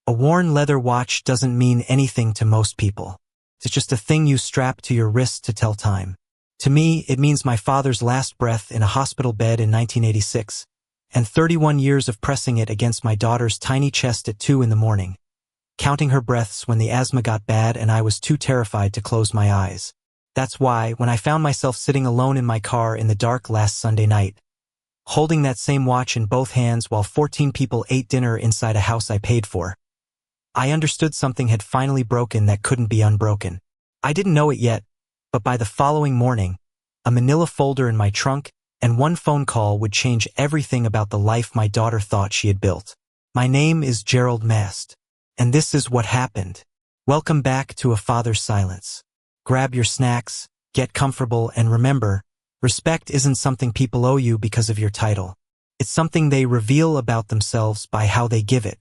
A worn leather watch doesn't mean anything to most people. It's just a thing you strap to your wrist to tell time. To me, it means my father's last breath in a hospital bed in 1986, and 31 years of pressing it against my daughter's tiny chest at 2 in the morning, counting her breaths when the asthma got bad and I was too terrified to close my eyes. That's why, when I found myself sitting alone in my car in the dark last Sunday night, holding that same watch in both hands while 14 people ate dinner inside a house I paid for, I understood something had finally broken that couldn't be unbroken. I didn't know it yet, but by the following morning, a manila folder in my trunk and one phone call would change everything about the life my daughter thought she had built. My name is Gerald Mast, and this is what happened. Welcome back to A Father's Silence. Grab your snacks, get comfortable, and remember, respect isn't something people owe you because of your title. It's something they reveal about themselves by how they give it.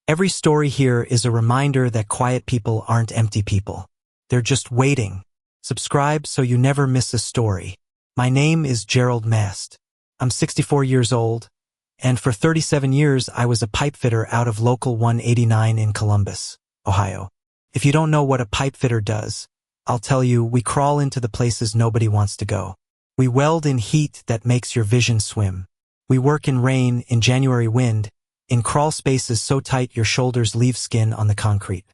Every story here is a reminder that quiet people aren't empty people. They're just waiting. Subscribe so you never miss a story. My name is Gerald Mast. I'm 64 years old, and for 37 years I was a pipe fitter out of Local 189 in Columbus, Ohio. If you don't know what a pipe fitter does, I'll tell you, we crawl into the places nobody wants to go. We weld in heat that makes your vision swim. We work in rain, in January wind, in crawl spaces so tight your shoulders leave skin on the concrete.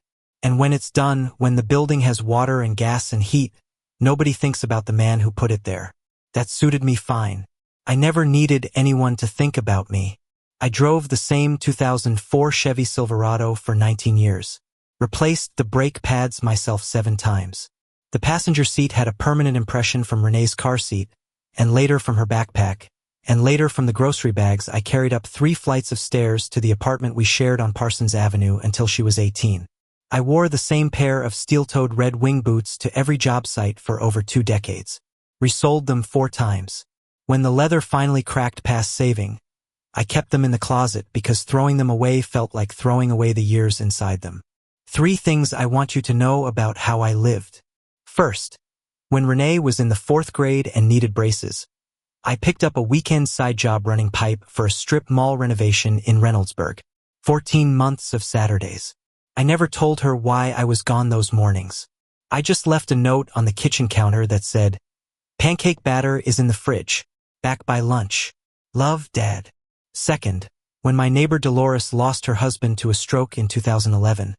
And when it's done, when the building has water and gas and heat, nobody thinks about the man who put it there. That suited me fine. I never needed anyone to think about me. I drove the same 2004 Chevy Silverado for 19 years. Replaced the brake pads myself 7 times. The passenger seat had a permanent impression from Renee's car seat, and later from her backpack, and later from the grocery bags I carried up 3 flights of stairs to the apartment we shared on Parsons Avenue until she was 18. I wore the same pair of steel-toed red wing boots to every job site for over 2 decades. Resold them 4 times. When the leather finally cracked past saving, I kept them in the closet because throwing them away felt like throwing away the years inside them. 3 things I want you to know about how I lived. First, when Renee was in the 4th grade and needed braces, I picked up a weekend side job running pipe for a strip mall renovation in Reynoldsburg. 14 months of Saturdays. I never told her why I was gone those mornings. I just left a note on the kitchen counter that said, "Pancake batter is in the fridge. Back by lunch. Love, Dad." Second, when my neighbor Dolores lost her husband to a stroke in 2011,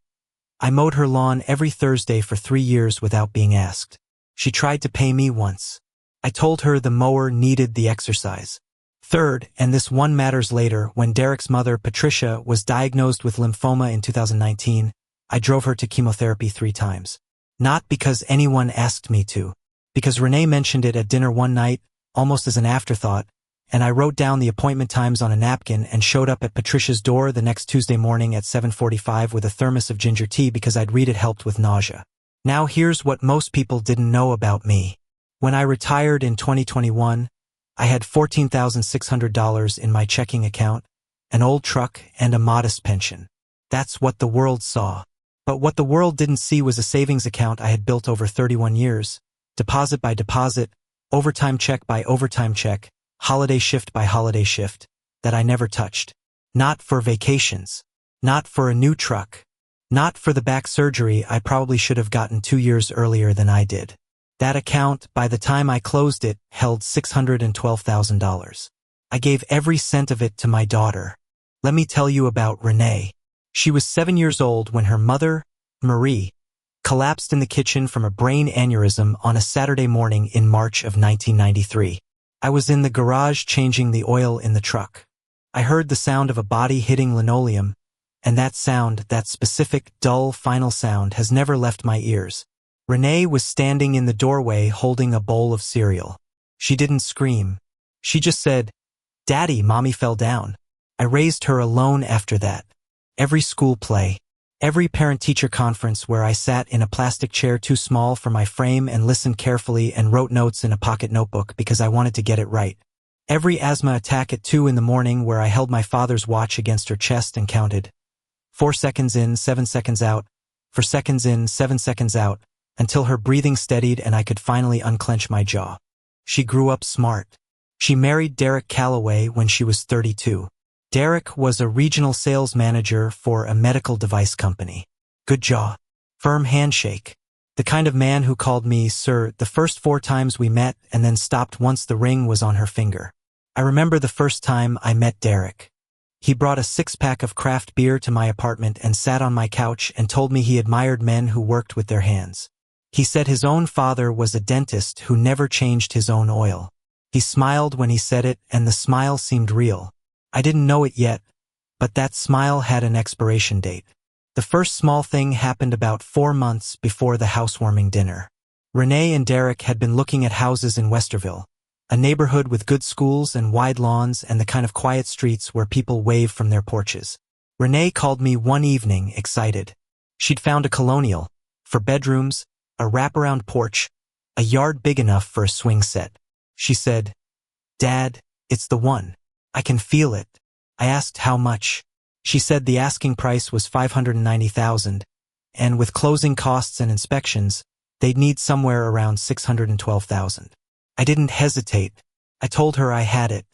I mowed her lawn every Thursday for 3 years without being asked. She tried to pay me once. I told her the mower needed the exercise. Third, and this one matters later, when Derek's mother, Patricia, was diagnosed with lymphoma in 2019, I drove her to chemotherapy 3 times. Not because anyone asked me to, because Renee mentioned it at dinner one night, almost as an afterthought, and I wrote down the appointment times on a napkin and showed up at Patricia's door the next Tuesday morning at 7:45 with a thermos of ginger tea because I'd read it helped with nausea. Now here's what most people didn't know about me. When I retired in 2021, I had $14,600 in my checking account, an old truck, and a modest pension. That's what the world saw. But what the world didn't see was a savings account I had built over 31 years, deposit by deposit, overtime check by overtime check, holiday shift by holiday shift, that I never touched. Not for vacations. Not for a new truck. Not for the back surgery I probably should have gotten 2 years earlier than I did. That account, by the time I closed it, held $612,000. I gave every cent of it to my daughter. Let me tell you about Renee. She was 7 years old when her mother, Marie, collapsed in the kitchen from a brain aneurysm on a Saturday morning in March of 1993. I was in the garage changing the oil in the truck. I heard the sound of a body hitting linoleum, and that sound, that specific, dull, final sound, has never left my ears. Renee was standing in the doorway holding a bowl of cereal. She didn't scream. She just said, "Daddy, Mommy fell down." I raised her alone after that. Every school play, every parent-teacher conference where I sat in a plastic chair too small for my frame and listened carefully and wrote notes in a pocket notebook because I wanted to get it right. Every asthma attack at 2 in the morning where I held my father's watch against her chest and counted 4 seconds in, 7 seconds out, 4 seconds in, 7 seconds out, until her breathing steadied and I could finally unclench my jaw. She grew up smart. She married Derek Calloway when she was 32. Derek was a regional sales manager for a medical device company. Good jaw. Firm handshake. The kind of man who called me sir the first 4 times we met and then stopped once the ring was on her finger. I remember the first time I met Derek. He brought a 6-pack of craft beer to my apartment and sat on my couch and told me he admired men who worked with their hands. He said his own father was a dentist who never changed his own oil. He smiled when he said it, and the smile seemed real. I didn't know it yet, but that smile had an expiration date. The first small thing happened about 4 months before the housewarming dinner. Renee and Derek had been looking at houses in Westerville, a neighborhood with good schools and wide lawns and the kind of quiet streets where people wave from their porches. Renee called me one evening, excited. She'd found a colonial, for bedrooms, a wraparound porch, a yard big enough for a swing set. She said, "Dad, it's the one. I can feel it." I asked how much. She said the asking price was $590,000, and with closing costs and inspections, they'd need somewhere around $612,000. I didn't hesitate. I told her I had it.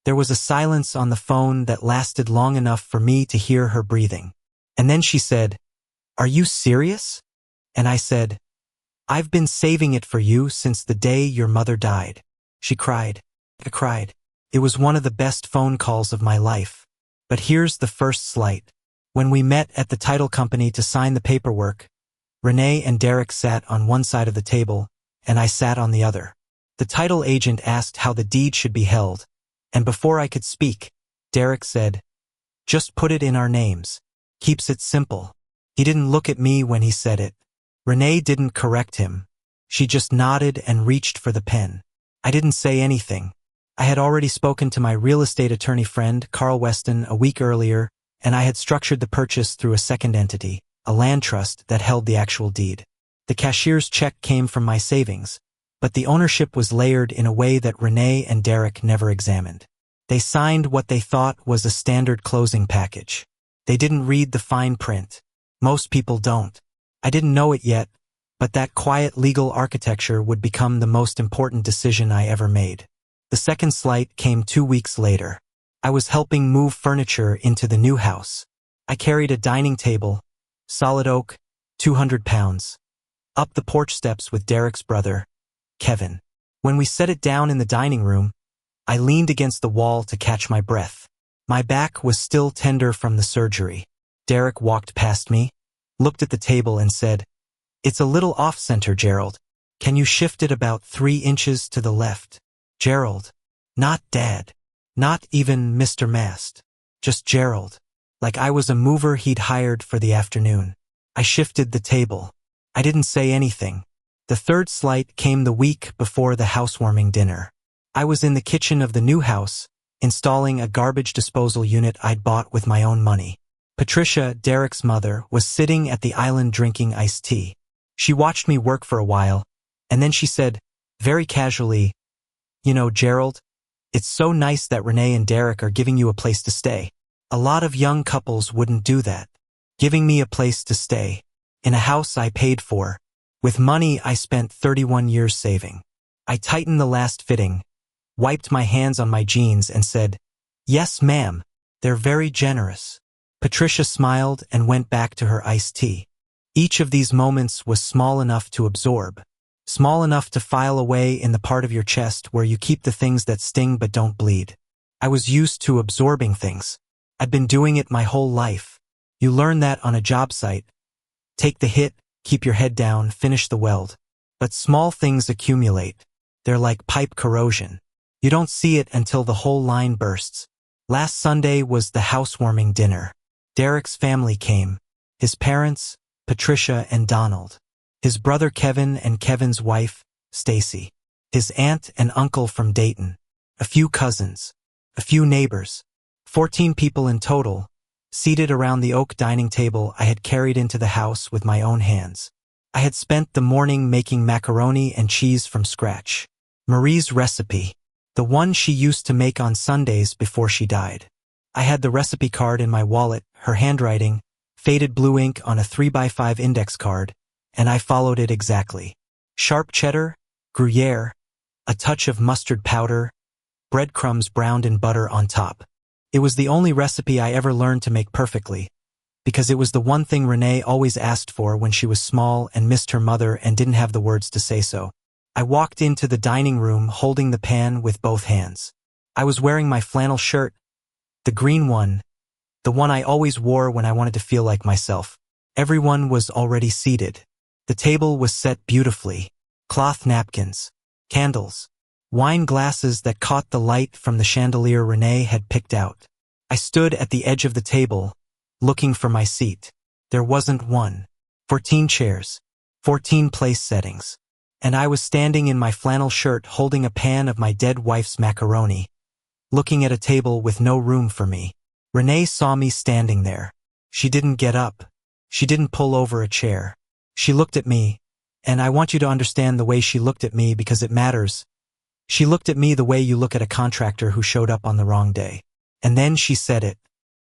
There was a silence on the phone that lasted long enough for me to hear her breathing. And then she said, "Are you serious?" And I said, "I've been saving it for you since the day your mother died." She cried. I cried. It was one of the best phone calls of my life. But here's the first slight. When we met at the title company to sign the paperwork, Renee and Derek sat on one side of the table, and I sat on the other. The title agent asked how the deed should be held, and before I could speak, Derek said, "Just put it in our names. Keeps it simple." He didn't look at me when he said it. Renee didn't correct him. She just nodded and reached for the pen. I didn't say anything. I had already spoken to my real estate attorney friend, Carl Weston, a week earlier, and I had structured the purchase through a second entity, a land trust that held the actual deed. The cashier's check came from my savings, but the ownership was layered in a way that Renee and Derek never examined. They signed what they thought was a standard closing package. They didn't read the fine print. Most people don't. I didn't know it yet, but that quiet legal architecture would become the most important decision I ever made. The second slight came 2 weeks later. I was helping move furniture into the new house. I carried a dining table, solid oak, 200 pounds, up the porch steps with Derek's brother, Kevin. When we set it down in the dining room, I leaned against the wall to catch my breath. My back was still tender from the surgery. Derek walked past me, looked at the table and said, "It's a little off-center, Gerald. Can you shift it about 3 inches to the left?" Gerald. Not Dad. Not even Mr. Mast. Just Gerald. Like I was a mover he'd hired for the afternoon. I shifted the table. I didn't say anything. The third slight came the week before the housewarming dinner. I was in the kitchen of the new house, installing a garbage disposal unit I'd bought with my own money. Patricia, Derek's mother, was sitting at the island drinking iced tea. She watched me work for a while, and then she said, very casually, "You know, Gerald, it's so nice that Renee and Derek are giving you a place to stay. A lot of young couples wouldn't do that. Giving me a place to stay, in a house I paid for, with money I spent 31 years saving." I tightened the last fitting, wiped my hands on my jeans and said, "Yes, ma'am, they're very generous." Patricia smiled and went back to her iced tea. Each of these moments was small enough to absorb. Small enough to file away in the part of your chest where you keep the things that sting but don't bleed. I was used to absorbing things. I'd been doing it my whole life. You learn that on a job site. Take the hit, keep your head down, finish the weld. But small things accumulate. They're like pipe corrosion. You don't see it until the whole line bursts. Last Sunday was the housewarming dinner. Derek's family came. His parents, Patricia and Donald. His brother Kevin and Kevin's wife, Stacy. His aunt and uncle from Dayton. A few cousins. A few neighbors. 14 people in total, seated around the oak dining table I had carried into the house with my own hands. I had spent the morning making macaroni and cheese from scratch. Marie's recipe. The one she used to make on Sundays before she died. I had the recipe card in my wallet, her handwriting, faded blue ink on a 3x5 index card, and I followed it exactly. Sharp cheddar, Gruyere, a touch of mustard powder, breadcrumbs browned in butter on top. It was the only recipe I ever learned to make perfectly, because it was the one thing Renee always asked for when she was small and missed her mother and didn't have the words to say so. I walked into the dining room holding the pan with both hands. I was wearing my flannel shirt, the green one, the one I always wore when I wanted to feel like myself. Everyone was already seated. The table was set beautifully. Cloth napkins, candles, wine glasses that caught the light from the chandelier Renee had picked out. I stood at the edge of the table, looking for my seat. There wasn't one. 14 chairs, 14 place settings. And I was standing in my flannel shirt holding a pan of my dead wife's macaroni, looking at a table with no room for me. Renee saw me standing there. She didn't get up. She didn't pull over a chair. She looked at me, and I want you to understand the way she looked at me because it matters. She looked at me the way you look at a contractor who showed up on the wrong day. And then she said it.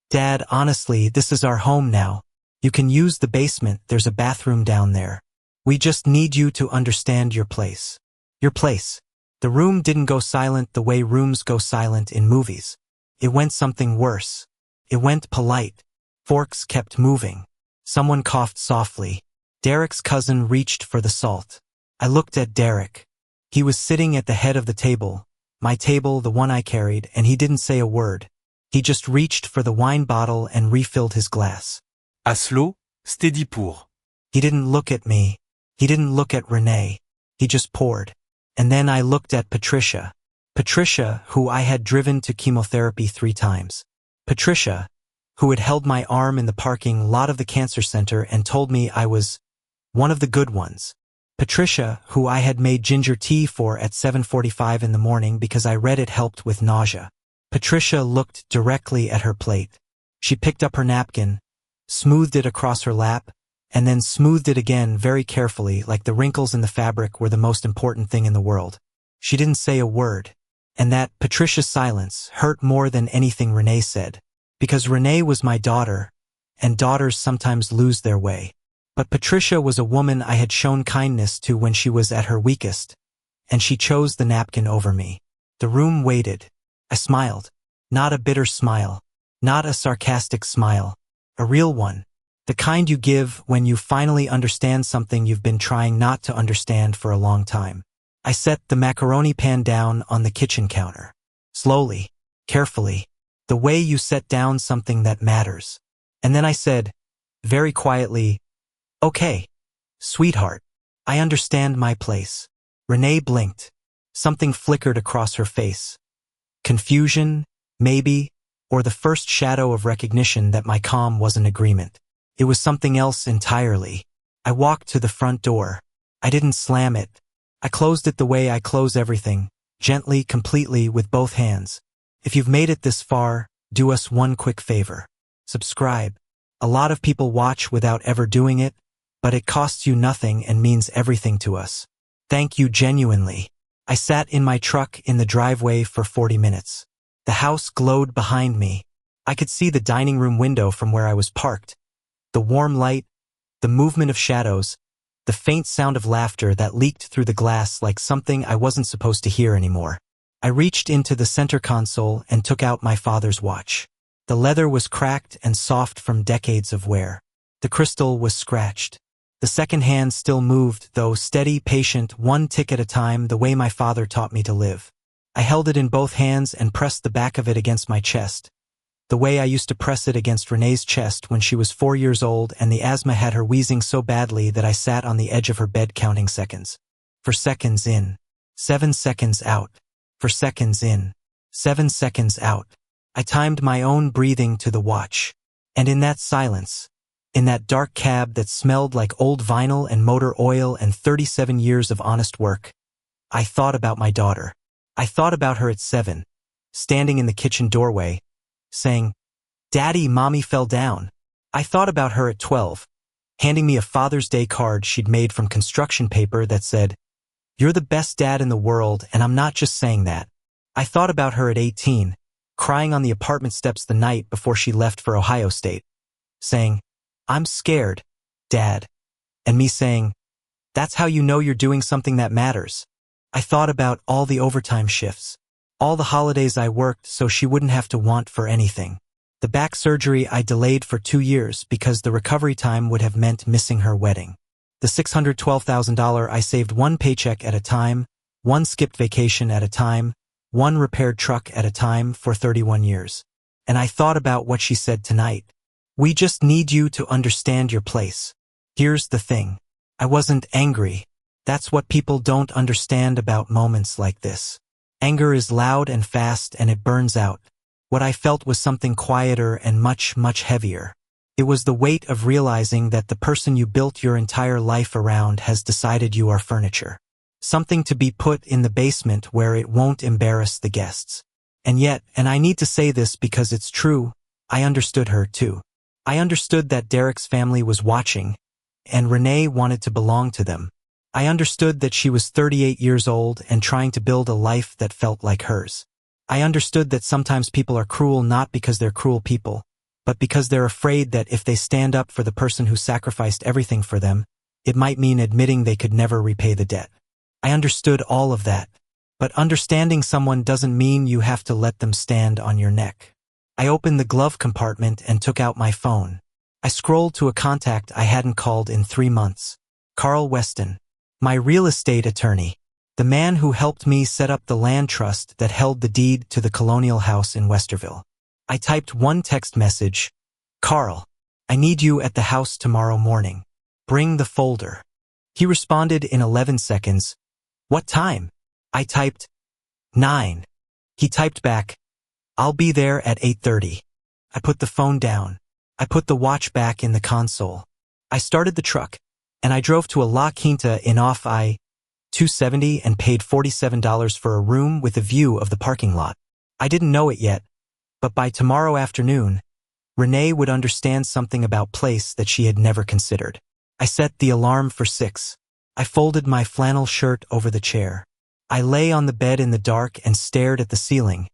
Dad, honestly, this is our home now. You can use the basement, there's a bathroom down there. We just need you to understand your place. Your place. The room didn't go silent the way rooms go silent in movies. It went something worse. It went polite. Forks kept moving. Someone coughed softly. Derek's cousin reached for the salt. I looked at Derek. He was sitting at the head of the table, my table, the one I carried, and he didn't say a word. He just reached for the wine bottle and refilled his glass. À slow, steady pour. He didn't look at me. He didn't look at Renee. He just poured. And then I looked at Patricia. Patricia, who I had driven to chemotherapy 3 times. Patricia, who had held my arm in the parking lot of the cancer center and told me I was one of the good ones. Patricia, who I had made ginger tea for at 7:45 in the morning because I read it helped with nausea. Patricia looked directly at her plate. She picked up her napkin, smoothed it across her lap, and then smoothed it again very carefully like the wrinkles in the fabric were the most important thing in the world. She didn't say a word. And that Patricia's silence hurt more than anything Renee said. Because Renee was my daughter, and daughters sometimes lose their way. But Patricia was a woman I had shown kindness to when she was at her weakest, and she chose the napkin over me. The room waited. I smiled. Not a bitter smile. Not a sarcastic smile. A real one. The kind you give when you finally understand something you've been trying not to understand for a long time. I set the macaroni pan down on the kitchen counter. Slowly, carefully, the way you set down something that matters. And then I said, very quietly, okay, sweetheart, I understand my place. Renee blinked. Something flickered across her face. Confusion, maybe, or the first shadow of recognition that my calm wasn't agreement. It was something else entirely. I walked to the front door. I didn't slam it. I closed it the way I close everything, gently, completely, with both hands. If you've made it this far, do us one quick favor. Subscribe. A lot of people watch without ever doing it, but it costs you nothing and means everything to us. Thank you genuinely. I sat in my truck in the driveway for 40 minutes. The house glowed behind me. I could see the dining room window from where I was parked. The warm light, the movement of shadows, the faint sound of laughter that leaked through the glass like something I wasn't supposed to hear anymore. I reached into the center console and took out my father's watch. The leather was cracked and soft from decades of wear. The crystal was scratched. The second hand still moved, though steady, patient, one tick at a time, the way my father taught me to live. I held it in both hands and pressed the back of it against my chest, the way I used to press it against Renee's chest when she was 4 years old and the asthma had her wheezing so badly that I sat on the edge of her bed counting seconds. For seconds in. 7 seconds out. For seconds in. 7 seconds out. I timed my own breathing to the watch. And in that silence, in that dark cab that smelled like old vinyl and motor oil and 37 years of honest work, I thought about my daughter. I thought about her at 7, standing in the kitchen doorway, saying, "Daddy, Mommy fell down." I thought about her at 12, handing me a Father's Day card she'd made from construction paper that said, "You're the best dad in the world, and I'm not just saying that." I thought about her at 18, crying on the apartment steps the night before she left for Ohio State, saying, "I'm scared, Dad," and me saying, "That's how you know you're doing something that matters." I thought about all the overtime shifts, All the holidays I worked so she wouldn't have to want for anything. The back surgery I delayed for 2 years because the recovery time would have meant missing her wedding. The $612,000 I saved one paycheck at a time, one skipped vacation at a time, one repaired truck at a time for 31 years. And I thought about what she said tonight. We just need you to understand your place. Here's the thing. I wasn't angry. That's what people don't understand about moments like this. Anger is loud and fast and it burns out. What I felt was something quieter and much, much heavier. It was the weight of realizing that the person you built your entire life around has decided you are furniture. Something to be put in the basement where it won't embarrass the guests. And yet, and I need to say this because it's true, I understood her too. I understood that Derek's family was watching, and Renee wanted to belong to them. I understood that she was 38 years old and trying to build a life that felt like hers. I understood that sometimes people are cruel not because they're cruel people, but because they're afraid that if they stand up for the person who sacrificed everything for them, it might mean admitting they could never repay the debt. I understood all of that, but understanding someone doesn't mean you have to let them stand on your neck. I opened the glove compartment and took out my phone. I scrolled to a contact I hadn't called in 3 months. Carl Weston, my real estate attorney. The man who helped me set up the land trust that held the deed to the colonial house in Westerville. I typed one text message. Carl, I need you at the house tomorrow morning. Bring the folder. He responded in 11 seconds. What time? I typed 9. He typed back, I'll be there at 8:30. I put the phone down. I put the watch back in the console. I started the truck, and I drove to a La Quinta in off I-270 and paid $47 for a room with a view of the parking lot. I didn't know it yet, but by tomorrow afternoon, Renee would understand something about place that she had never considered. I set the alarm for 6. I folded my flannel shirt over the chair. I lay on the bed in the dark and stared at the ceiling,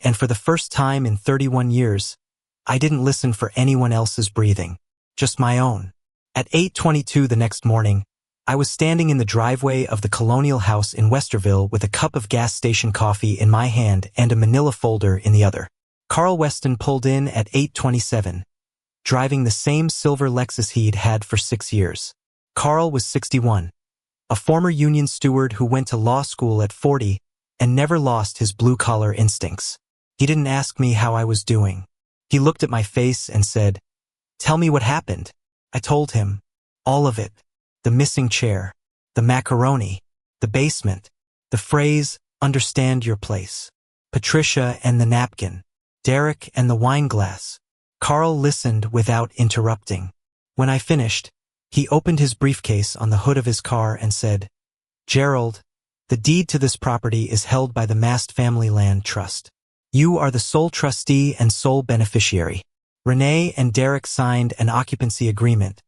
and for the first time in 31 years, I didn't listen for anyone else's breathing, just my own. At 8:22 the next morning, I was standing in the driveway of the colonial house in Westerville with a cup of gas station coffee in my hand and a manila folder in the other. Carl Weston pulled in at 8:27, driving the same silver Lexus he'd had for 6 years. Carl was 61, a former union steward who went to law school at 40 and never lost his blue-collar instincts. He didn't ask me how I was doing. He looked at my face and said, "Tell me what happened." I told him. All of it. The missing chair, the macaroni, the basement, the phrase, understand your place, Patricia and the napkin, Derek and the wine glass. Carl listened without interrupting. When I finished, he opened his briefcase on the hood of his car and said, "Gerald, the deed to this property is held by the Mast Family Land Trust. You are the sole trustee and sole beneficiary. Renee and Derek signed an occupancy agreement,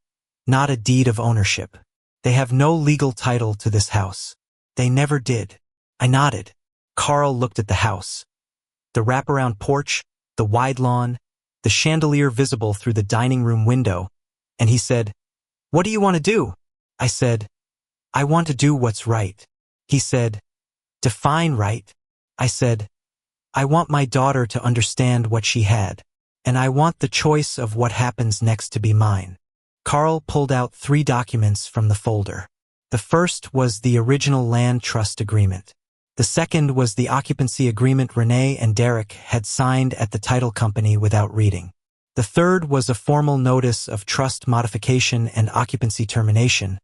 not a deed of ownership. They have no legal title to this house. They never did." I nodded. Carl looked at the house. The wraparound porch, the wide lawn, the chandelier visible through the dining room window, and he said, "What do you want to do?" I said, "I want to do what's right." He said, "Define right." I said, "I want my daughter to understand what she had, and I want the choice of what happens next to be mine." Carl pulled out 3 documents from the folder. The first was the original land trust agreement. The second was the occupancy agreement Renee and Derek had signed at the title company without reading. The third was a formal notice of trust modification and occupancy termination,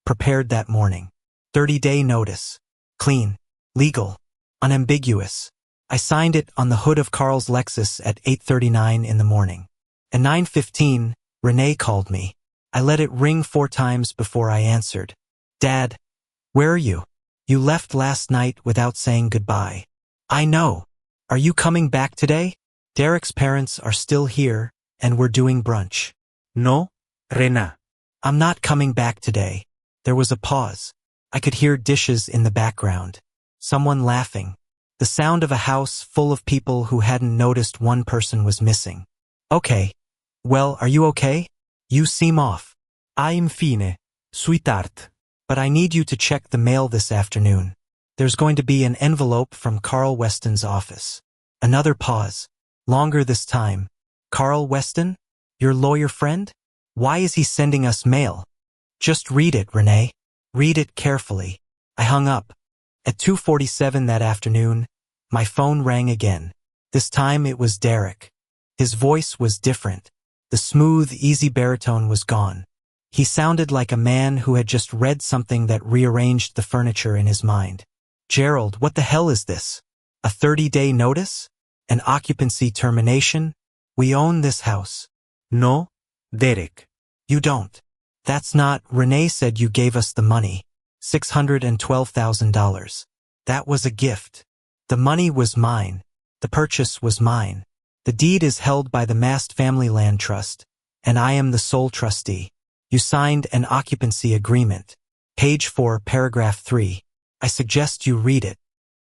prepared that morning. 30-day notice. Clean. Legal. Unambiguous. I signed it on the hood of Carl's Lexus at 8:39 in the morning. At 9:15, Renee called me. I let it ring 4 times before I answered. "Dad, where are you? You left last night without saying goodbye." "I know. Are you coming back today?" "Derek's parents are still here, and we're doing brunch." No, Renee. "I'm not coming back today." There was a pause. I could hear dishes in the background. Someone laughing. The sound of a house full of people who hadn't noticed one person was missing. "Okay. Well, are you okay? You seem off." "I'm fine, sweetheart." "But I need you to check the mail this afternoon." There's going to be an envelope from Carl Weston's office. Another pause. Longer this time. Carl Weston? Your lawyer friend? Why is he sending us mail? Just read it, Renee. Read it carefully. I hung up. At 2:47 that afternoon, my phone rang again. This time it was Derek. His voice was different. The smooth, easy baritone was gone. He sounded like a man who had just read something that rearranged the furniture in his mind. Gerald, what the hell is this? A 30-day notice? An occupancy termination? We own this house. No, Derek. You don't. That's not. Renee said you gave us the money. $612,000. That was a gift. The money was mine. The purchase was mine. The deed is held by the Mast Family Land Trust, and I am the sole trustee. You signed an occupancy agreement. Page 4, paragraph 3. I suggest you read it.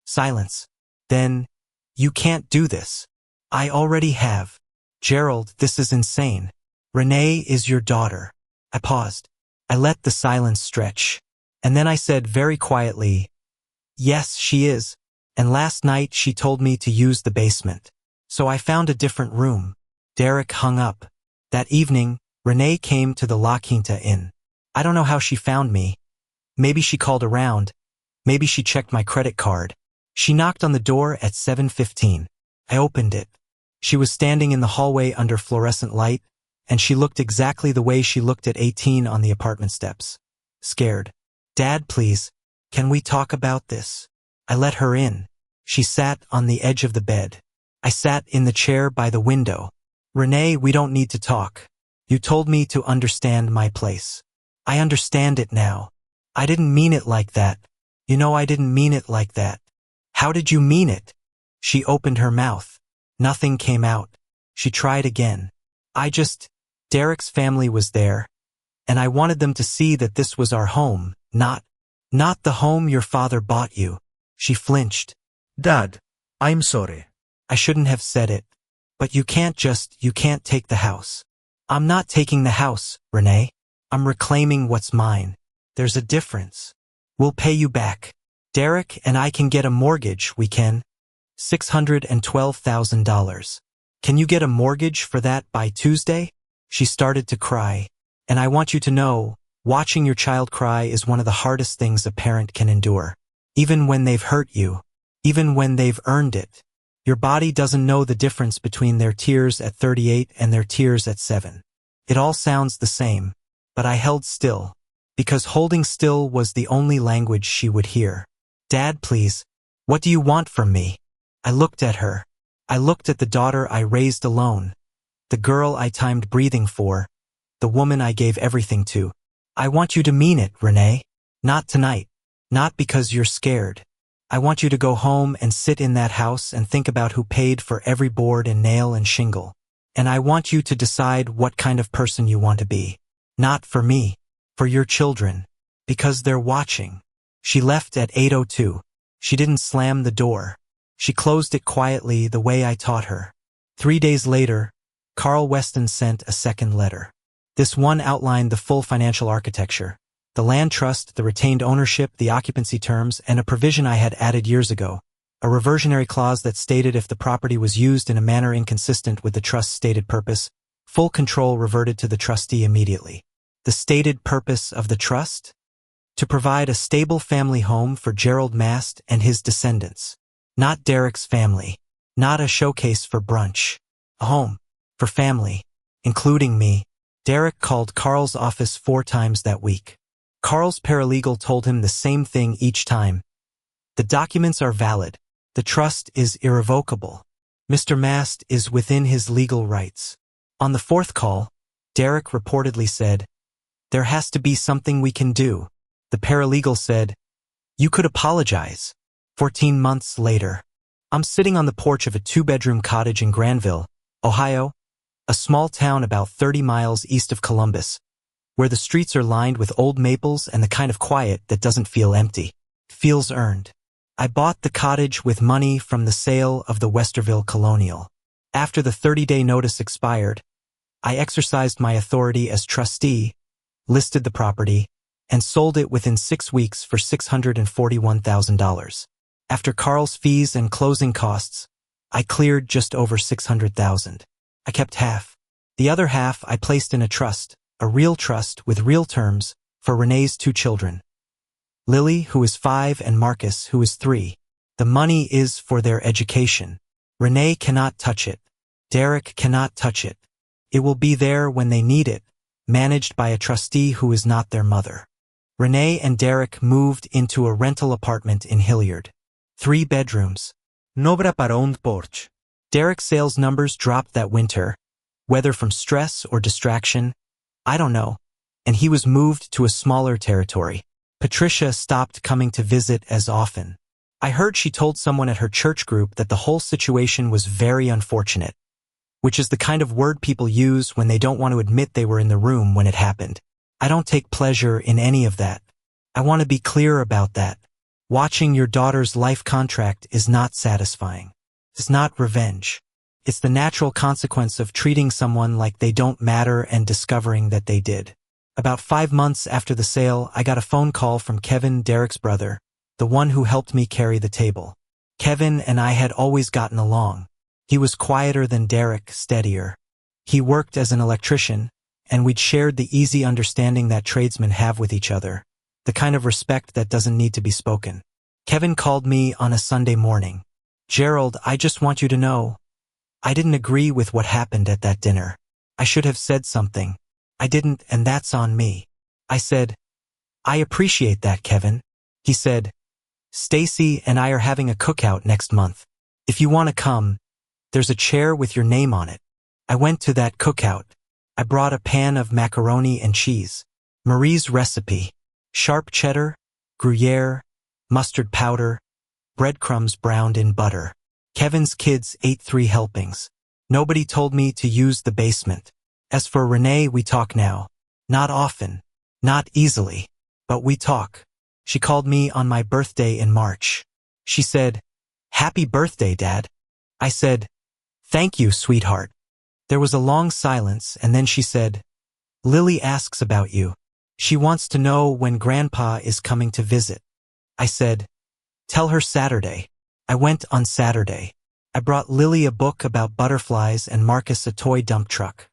Silence. Then, you can't do this. I already have. Gerald, this is insane. Renee is your daughter. I paused. I let the silence stretch. And then I said very quietly, yes, she is. And last night she told me to use the basement. So I found a different room. Derek hung up. That evening, Renee came to the La Quinta Inn. I don't know how she found me. Maybe she called around. Maybe she checked my credit card. She knocked on the door at 7:15. I opened it. She was standing in the hallway under fluorescent light, and she looked exactly the way she looked at 18 on the apartment steps. Scared. Dad, please, can we talk about this? I let her in. She sat on the edge of the bed. I sat in the chair by the window. Renee, we don't need to talk. You told me to understand my place. I understand it now. I didn't mean it like that. You know I didn't mean it like that. How did you mean it? She opened her mouth. Nothing came out. She tried again. Derek's family was there, and I wanted them to see that this was our home, not the home your father bought you. She flinched. Dad, I'm sorry. I shouldn't have said it. But you can't take the house. I'm not taking the house, Renee. I'm reclaiming what's mine. There's a difference. We'll pay you back. Derek and I can get a mortgage, we can. $612,000. Can you get a mortgage for that by Tuesday? She started to cry. And I want you to know, watching your child cry is one of the hardest things a parent can endure. Even when they've hurt you. Even when they've earned it. Your body doesn't know the difference between their tears at 38 and their tears at 7. It all sounds the same. But I held still. Because holding still was the only language she would hear. Dad, please. What do you want from me? I looked at her. I looked at the daughter I raised alone. The girl I timed breathing for. The woman I gave everything to. I want you to mean it, Renee. Not tonight. Not because you're scared. I want you to go home and sit in that house and think about who paid for every board and nail and shingle. And I want you to decide what kind of person you want to be. Not for me. For your children. Because they're watching. She left at 8:02. She didn't slam the door. She closed it quietly the way I taught her. 3 days later, Carl Weston sent a second letter. This one outlined the full financial architecture. The land trust, the retained ownership, the occupancy terms, and a provision I had added years ago. A reversionary clause that stated if the property was used in a manner inconsistent with the trust's stated purpose, full control reverted to the trustee immediately. The stated purpose of the trust? To provide a stable family home for Gerald Mast and his descendants. Not Derek's family. Not a showcase for brunch. A home. For family. Including me. Derek called Carl's office 4 times that week. Carl's paralegal told him the same thing each time. The documents are valid. The trust is irrevocable. Mr. Mast is within his legal rights. On the 4th call, Derek reportedly said, "There has to be something we can do." The paralegal said, "You could apologize." 14 months later, I'm sitting on the porch of a 2-bedroom cottage in Granville, Ohio, a small town about 30 miles east of Columbus, where the streets are lined with old maples and the kind of quiet that doesn't feel empty. Feels earned. I bought the cottage with money from the sale of the Westerville Colonial. After the 30-day notice expired, I exercised my authority as trustee, listed the property, and sold it within 6 weeks for $641,000. After Carl's fees and closing costs, I cleared just over $600,000. I kept half. The other half I placed in a trust, a real trust with real terms, for Renee's 2 children. Lily, who is 5, and Marcus, who is 3. The money is for their education. Renee cannot touch it. Derek cannot touch it. It will be there when they need it, managed by a trustee who is not their mother. Renee and Derek moved into a rental apartment in Hilliard. 3 bedrooms. Nobra para un porch. Derek's sales numbers dropped that winter, whether from stress or distraction, I don't know, and he was moved to a smaller territory. Patricia stopped coming to visit as often. I heard she told someone at her church group that the whole situation was very unfortunate, which is the kind of word people use when they don't want to admit they were in the room when it happened. I don't take pleasure in any of that. I want to be clear about that. Watching your daughter's life contract is not satisfying. It's not revenge. It's the natural consequence of treating someone like they don't matter and discovering that they did. About 5 months after the sale, I got a phone call from Kevin, Derek's brother, the one who helped me carry the table. Kevin and I had always gotten along. He was quieter than Derek, steadier. He worked as an electrician, and we'd shared the easy understanding that tradesmen have with each other, the kind of respect that doesn't need to be spoken. Kevin called me on a Sunday morning. "Gerald, I just want you to know, I didn't agree with what happened at that dinner. I should have said something. I didn't, and that's on me." I said, "I appreciate that, Kevin." He said, "Stacy and I are having a cookout next month. If you want to come, there's a chair with your name on it." I went to that cookout. I brought a pan of macaroni and cheese. Marie's recipe: sharp cheddar, Gruyere, mustard powder, breadcrumbs browned in butter. Kevin's kids ate 3 helpings. Nobody told me to use the basement. As for Renee, we talk now. Not often, not easily, but we talk. She called me on my birthday in March. She said, "Happy birthday, Dad." I said, "Thank you, sweetheart." There was a long silence, and then she said, "Lily asks about you. She wants to know when Grandpa is coming to visit." I said, "Tell her Saturday." I went on Saturday. I brought Lily a book about butterflies and Marcus a toy dump truck.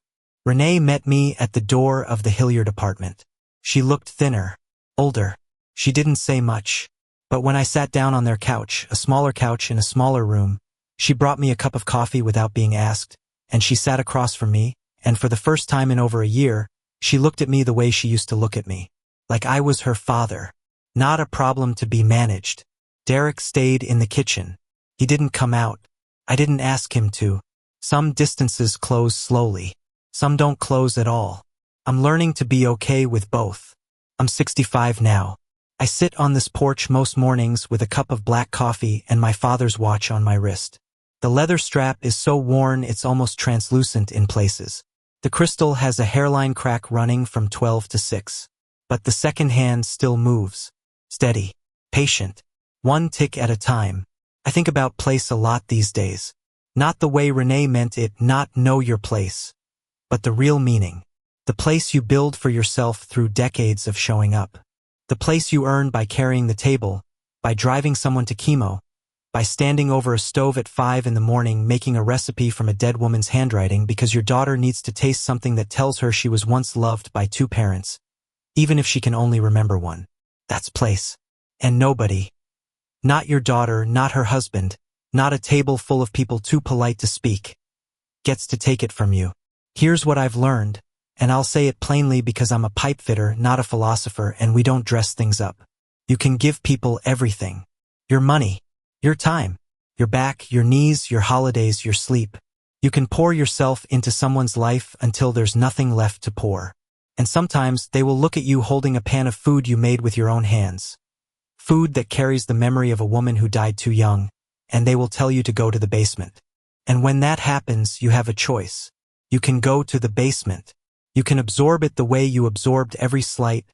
Renee met me at the door of the Hilliard apartment. She looked thinner, older. She didn't say much. But when I sat down on their couch, a smaller couch in a smaller room, she brought me a cup of coffee without being asked, and she sat across from me, and for the first time in over a year, she looked at me the way she used to look at me. Like I was her father. Not a problem to be managed. Derek stayed in the kitchen. He didn't come out. I didn't ask him to. Some distances close slowly. Some don't close at all. I'm learning to be okay with both. I'm 65 now. I sit on this porch most mornings with a cup of black coffee and my father's watch on my wrist. The leather strap is so worn it's almost translucent in places. The crystal has a hairline crack running from 12 to 6. But the second hand still moves. Steady. Patient. One tick at a time. I think about place a lot these days. Not the way Renee meant it, not know your place. But the real meaning. The place you build for yourself through decades of showing up. The place you earn by carrying the table, by driving someone to chemo, by standing over a stove at 5 in the morning making a recipe from a dead woman's handwriting because your daughter needs to taste something that tells her she was once loved by 2 parents, even if she can only remember one. That's place. And nobody. Not your daughter, not her husband, not a table full of people too polite to speak, gets to take it from you. Here's what I've learned, and I'll say it plainly because I'm a pipe fitter, not a philosopher, and we don't dress things up. You can give people everything. Your money, your time, your back, your knees, your holidays, your sleep. You can pour yourself into someone's life until there's nothing left to pour. And sometimes they will look at you holding a pan of food you made with your own hands. Food that carries the memory of a woman who died too young, and they will tell you to go to the basement. And when that happens, you have a choice. You can go to the basement. You can absorb it the way you absorbed every slight,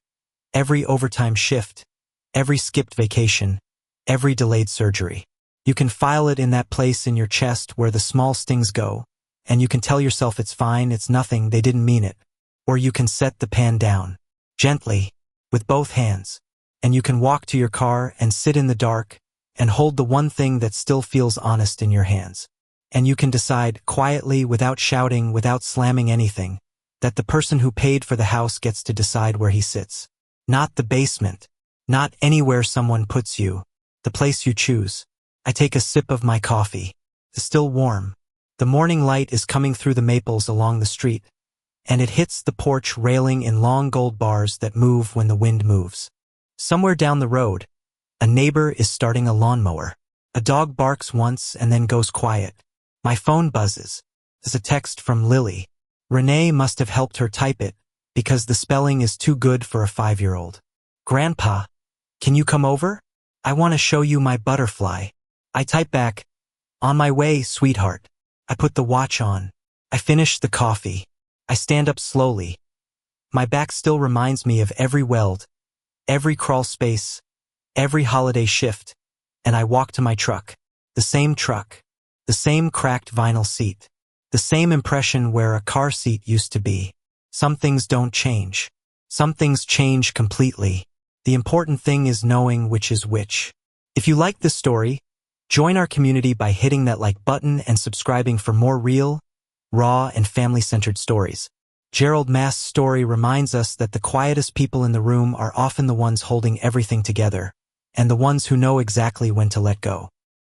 every overtime shift, every skipped vacation, every delayed surgery. You can file it in that place in your chest where the small stings go, and you can tell yourself it's fine, it's nothing, they didn't mean it. Or you can set the pan down. Gently, with both hands. And you can walk to your car and sit in the dark and hold the one thing that still feels honest in your hands. And you can decide, quietly, without shouting, without slamming anything, that the person who paid for the house gets to decide where he sits. Not the basement. Not anywhere someone puts you. The place you choose. I take a sip of my coffee. It's still warm. The morning light is coming through the maples along the street, and it hits the porch railing in long gold bars that move when the wind moves. Somewhere down the road, a neighbor is starting a lawnmower. A dog barks once and then goes quiet. My phone buzzes. It's a text from Lily. Renee must have helped her type it, because the spelling is too good for a 5-year-old. Grandpa, can you come over? I want to show you my butterfly. I type back, on my way, sweetheart. I put the watch on. I finish the coffee. I stand up slowly. My back still reminds me of every weld, every crawl space, every holiday shift, and I walk to my truck. The same truck. The same cracked vinyl seat. The same impression where a car seat used to be. Some things don't change. Some things change completely. The important thing is knowing which is which. If you like this story, join our community by hitting that like button and subscribing for more real, raw, and family-centered stories. Gerald Mast's story reminds us that the quietest people in the room are often the ones holding everything together, and the ones who know exactly when to let go.